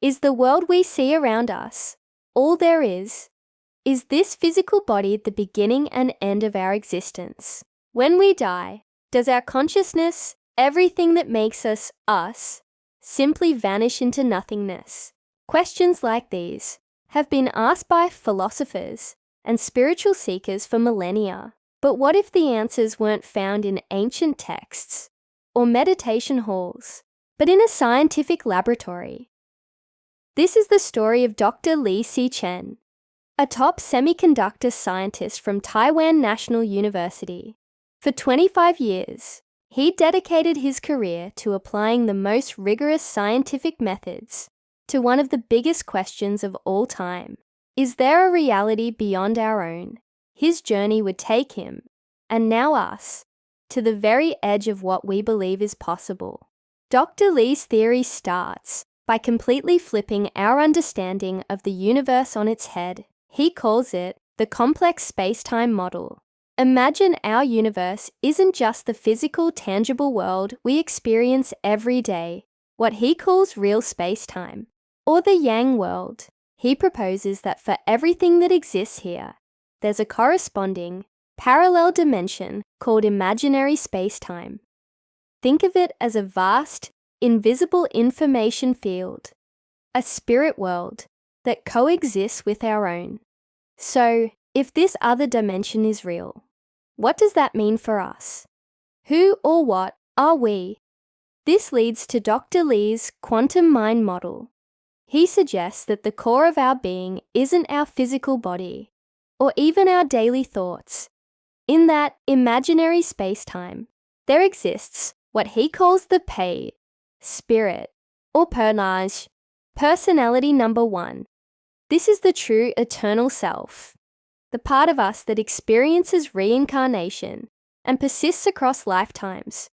Is the world we see around us all there is? Is this physical body the beginning and end of our existence? When we die, does our consciousness, everything that makes us us, simply vanish into nothingness? Questions like these have been asked by philosophers and spiritual seekers for millennia. But what if the answers weren't found in ancient texts or meditation halls, but in a scientific laboratory? This is the story of Dr. Si-Chen, a top semiconductor scientist from Taiwan National University. For 25 years, he dedicated his career to applying the most rigorous scientific methods to one of the biggest questions of all time. Is there a reality beyond our own? His journey would take him, and now us, to the very edge of what we believe is possible. Dr. Li's theory starts by completely flipping our understanding of the universe on its head. He calls it the complex space-time model. Imagine our universe isn't just the physical, tangible world we experience every day, what he calls real space-time, or the Yang world. He proposes that for everything that exists here, there's a corresponding, parallel dimension called imaginary space-time. Think of it as a vast, invisible information field, a spirit world that coexists with our own. So, if this other dimension is real, what does that mean for us? Who or what are we? This leads to Dr. Li's quantum mind model. He suggests that the core of our being isn't our physical body, or even our daily thoughts. In that imaginary space-time, there exists what he calls the Pei, spirit, or personage, personality number one. This is the true eternal self, the part of us that experiences reincarnation and persists across lifetimes.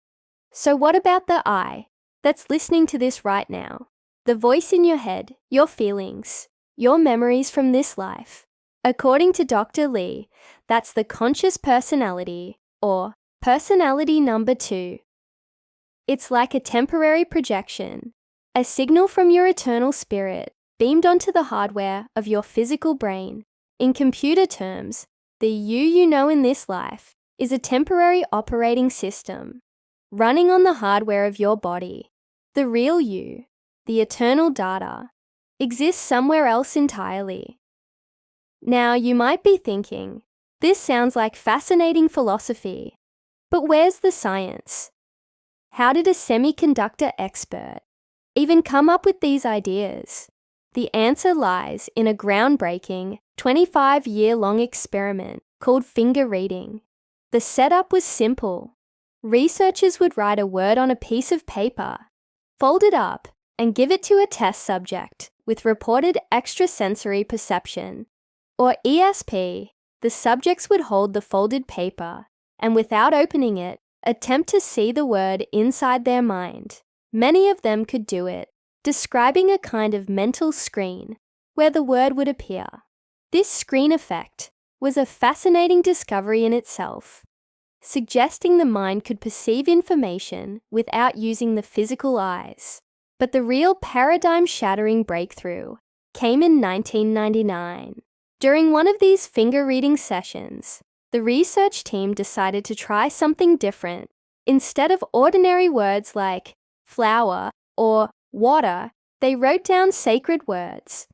So what about the I that's listening to this right now? The voice in your head, your feelings, your memories from this life. According to Dr. Li, that's the conscious personality, or personality number two. It's like a temporary projection, a signal from your eternal spirit beamed onto the hardware of your physical brain. In computer terms, the you know in this life is a temporary operating system running on the hardware of your body. The real you, the eternal data, exists somewhere else entirely. Now, you might be thinking, this sounds like fascinating philosophy, but where's the science? How did a semiconductor expert even come up with these ideas? The answer lies in a groundbreaking 25-year-long experiment called finger reading. The setup was simple. Researchers would write a word on a piece of paper, fold it up, and give it to a test subject with reported extrasensory perception, or ESP. The subjects would hold the folded paper and, without opening it, attempt to see the word inside their mind. Many of them could do it, describing a kind of mental screen where the word would appear. This screen effect was a fascinating discovery in itself, suggesting the mind could perceive information without using the physical eyes. But the real paradigm-shattering breakthrough came in 1999. During one of these finger-reading sessions, the research team decided to try something different. Instead of ordinary words like flower or water, they wrote down sacred words,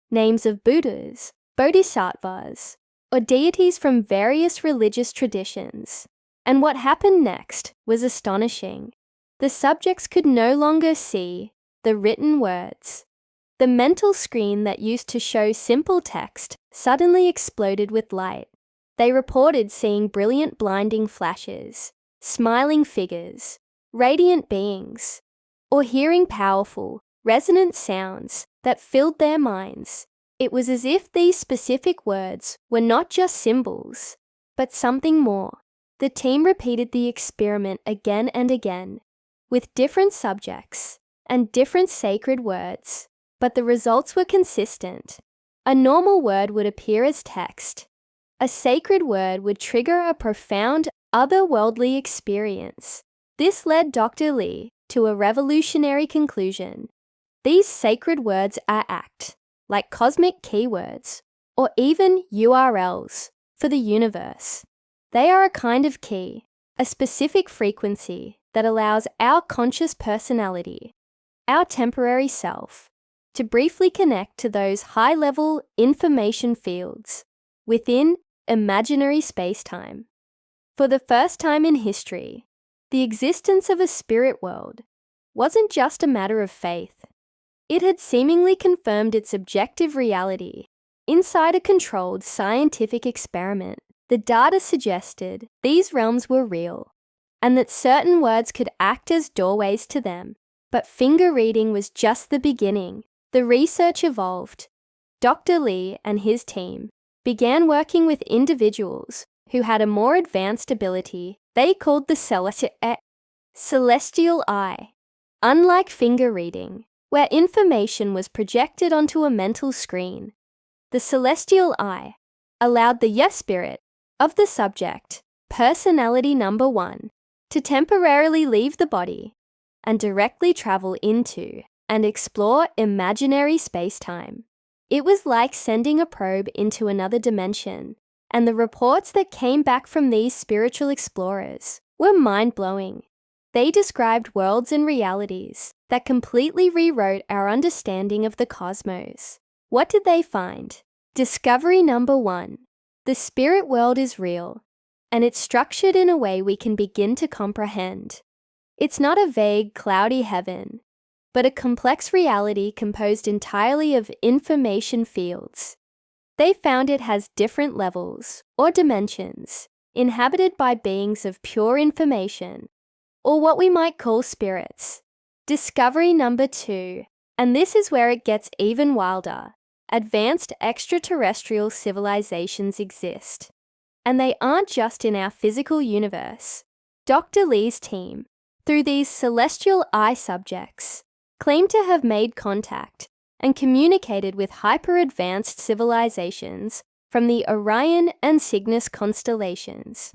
names of Buddhas, bodhisattvas, or deities from various religious traditions. And what happened next was astonishing. The subjects could no longer see the written words. The mental screen that used to show simple text suddenly exploded with light. They reported seeing brilliant blinding flashes, smiling figures, radiant beings, or hearing powerful, resonant sounds that filled their minds. It was as if these specific words were not just symbols, but something more. The team repeated the experiment again and again, with different subjects and different sacred words, but the results were consistent. A normal word would appear as text. A sacred word would trigger a profound, otherworldly experience. This led Dr. Li to a revolutionary conclusion. These sacred words are ACT, like cosmic keywords, or even URLs for the universe. They are a kind of key, a specific frequency that allows our conscious personality, our temporary self, to briefly connect to those high-level information fields within imaginary space-time. For the first time in history, the existence of a spirit world wasn't just a matter of faith. It had seemingly confirmed its objective reality. Inside a controlled scientific experiment, the data suggested these realms were real and that certain words could act as doorways to them. But finger reading was just the beginning. The research evolved. Dr. Lee and his team began working with individuals who had a more advanced ability they called the celestial eye. Unlike finger reading, where information was projected onto a mental screen, the celestial eye allowed the spirit of the subject, personality number 1, to temporarily leave the body and directly travel into and explore imaginary space-time. It was like sending a probe into another dimension, and the reports that came back from these spiritual explorers were mind-blowing. They described worlds and realities that completely rewrote our understanding of the cosmos. What did they find? Discovery number 1. The spirit world is real, and it's structured in a way we can begin to comprehend. It's not a vague, cloudy heaven, but a complex reality composed entirely of information fields. They found it has different levels or dimensions, inhabited by beings of pure information, or what we might call spirits. Discovery number 2, and this is where it gets even wilder. Advanced extraterrestrial civilizations exist, and they aren't just in our physical universe. Dr. Lee's team, through these celestial eye subjects, claim to have made contact and communicated with hyper-advanced civilizations from the Orion and Cygnus constellations.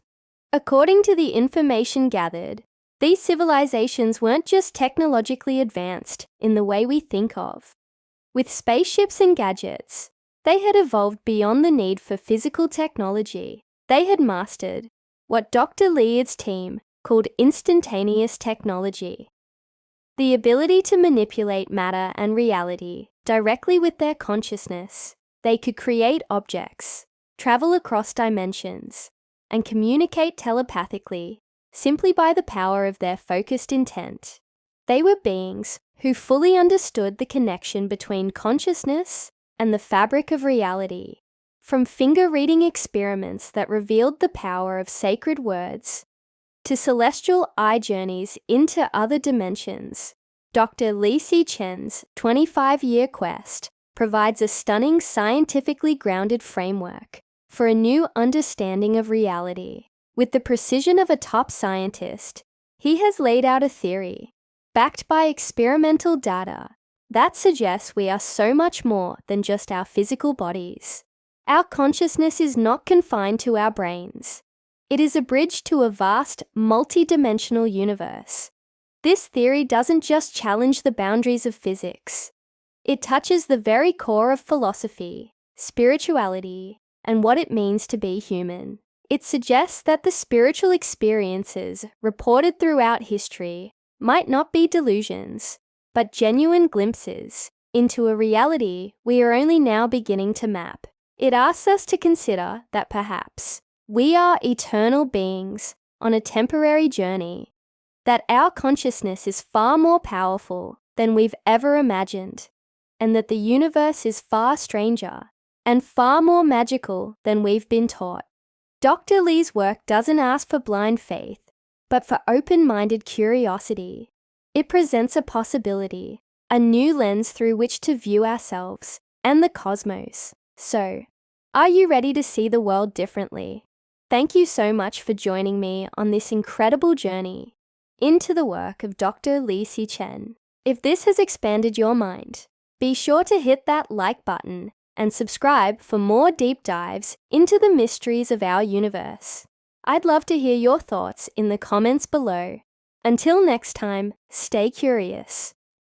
According to the information gathered, these civilizations weren't just technologically advanced in the way we think of. With spaceships and gadgets, they had evolved beyond the need for physical technology. They had mastered what Dr. Lee's team called instantaneous technology, the ability to manipulate matter and reality directly with their consciousness. They could create objects, travel across dimensions, and communicate telepathically simply by the power of their focused intent. They were beings who fully understood the connection between consciousness and the fabric of reality. From finger-reading experiments that revealed the power of sacred words to celestial eye journeys into other dimensions, Dr. Si-Chen's 25-year quest provides a stunning scientifically grounded framework for a new understanding of reality. With the precision of a top scientist, he has laid out a theory, backed by experimental data, that suggests we are so much more than just our physical bodies. Our consciousness is not confined to our brains. It is a bridge to a vast, multi-dimensional universe. This theory doesn't just challenge the boundaries of physics. It touches the very core of philosophy, spirituality, and what it means to be human. It suggests that the spiritual experiences reported throughout history might not be delusions, but genuine glimpses into a reality we are only now beginning to map. It asks us to consider that perhaps we are eternal beings on a temporary journey, that our consciousness is far more powerful than we've ever imagined, and that the universe is far stranger and far more magical than we've been taught. Dr. Lee's work doesn't ask for blind faith, but for open-minded curiosity. It presents a possibility, a new lens through which to view ourselves and the cosmos. So, are you ready to see the world differently? Thank you so much for joining me on this incredible journey into the work of Dr. Si-Chen. If this has expanded your mind, be sure to hit that like button and subscribe for more deep dives into the mysteries of our universe. I'd love to hear your thoughts in the comments below. Until next time, stay curious.